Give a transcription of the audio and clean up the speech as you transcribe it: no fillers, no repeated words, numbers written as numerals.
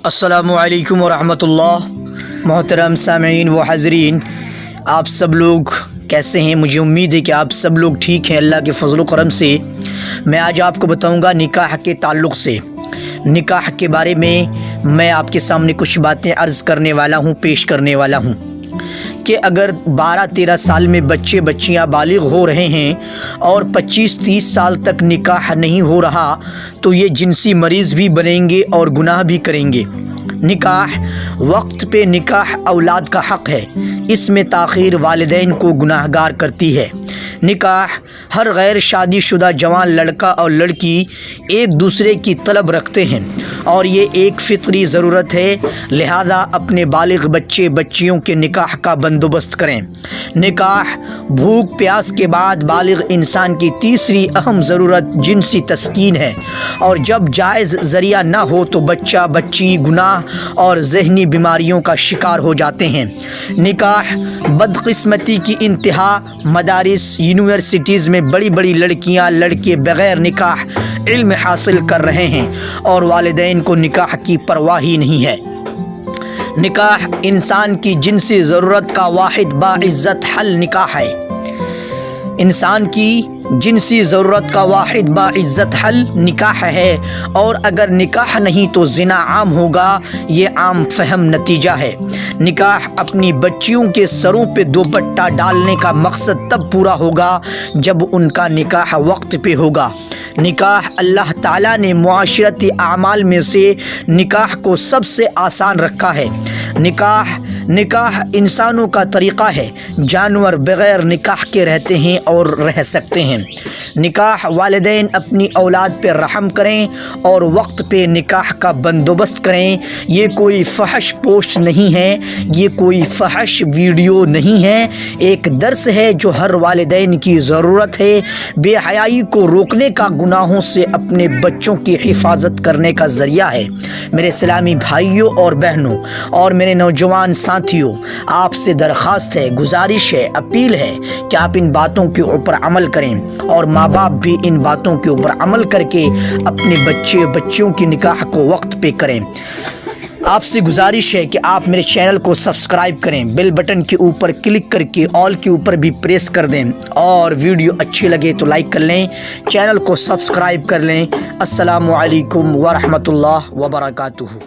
السلام علیکم ورحمۃ اللہ۔ محترم سامعین و حاضرین، آپ سب لوگ کیسے ہیں؟ مجھے امید ہے کہ آپ سب لوگ ٹھیک ہیں اللہ کے فضل و کرم سے۔ میں آج آپ کو بتاؤں گا نکاح کے تعلق سے، نکاح کے بارے میں میں آپ کے سامنے کچھ باتیں عرض کرنے والا ہوں، پیش کرنے والا ہوں کہ اگر 12-13 سال میں بچے بچیاں بالغ ہو رہے ہیں اور 25-30 سال تک نکاح نہیں ہو رہا تو یہ جنسی مریض بھی بنیں گے اور گناہ بھی کریں گے۔ نکاح وقت پہ نکاح اولاد کا حق ہے، اس میں تاخیر والدین کو گناہ گار کرتی ہے۔ نکاح ہر غیر شادی شدہ جوان لڑکا اور لڑکی ایک دوسرے کی طلب رکھتے ہیں اور یہ ایک فطری ضرورت ہے، لہذا اپنے بالغ بچے بچیوں کے نکاح کا بندوبست کریں۔ نکاح بھوک پیاس کے بعد بالغ انسان کی تیسری اہم ضرورت جنسی تسکین ہے، اور جب جائز ذریعہ نہ ہو تو بچہ بچی گناہ اور ذہنی بیماریوں کا شکار ہو جاتے ہیں۔ نکاح بدقسمتی کی انتہا، مدارس یونیورسٹیز میں بڑی بڑی لڑکیاں لڑکے بغیر نکاح علم حاصل کر رہے ہیں اور والدین کو نکاح کی پرواہ ہی نہیں ہے۔ نکاح انسان کی جنسی ضرورت کا واحد باعزت حل نکاح ہے۔ انسان کی جنسی ضرورت کا واحد باعزت حل نکاح ہے، اور اگر نکاح نہیں تو زنا عام ہوگا، یہ عام فہم نتیجہ ہے۔ نکاح اپنی بچیوں کے سروں پہ دوپٹہ ڈالنے کا مقصد تب پورا ہوگا جب ان کا نکاح وقت پہ ہوگا۔ نکاح اللہ تعالیٰ نے معاشرتی اعمال میں سے نکاح کو سب سے آسان رکھا ہے۔ نکاح انسانوں کا طریقہ ہے، جانور بغیر نکاح کے رہتے ہیں اور رہ سکتے ہیں۔ نکاح والدین اپنی اولاد پہ رحم کریں اور وقت پہ نکاح کا بندوبست کریں۔ یہ کوئی فحش پوسٹ نہیں ہے، یہ کوئی فحش ویڈیو نہیں ہے، ایک درس ہے جو ہر والدین کی ضرورت ہے۔ بے حیائی کو روکنے کا گناہوں سے اپنے بچوں کی حفاظت کرنے کا ذریعہ ہے۔ میرے اسلامی بھائیوں اور بہنوں اور میرے نوجوان ساتھیوں، آپ سے درخواست ہے، گزارش ہے، اپیل ہے کہ آپ ان باتوں کے اوپر عمل کریں، اور ماں باپ بھی ان باتوں کے اوپر عمل کر کے اپنے بچیوں کی نکاح کو وقت پہ کریں۔ آپ سے گزارش ہے کہ آپ میرے چینل کو سبسکرائب کریں، بیل بٹن کے اوپر کلک کر کے آل کے اوپر بھی پریس کر دیں، اور ویڈیو اچھی لگے تو لائک کر لیں، چینل کو سبسکرائب کر لیں۔ السلام علیکم ورحمۃ اللہ وبرکاتہ۔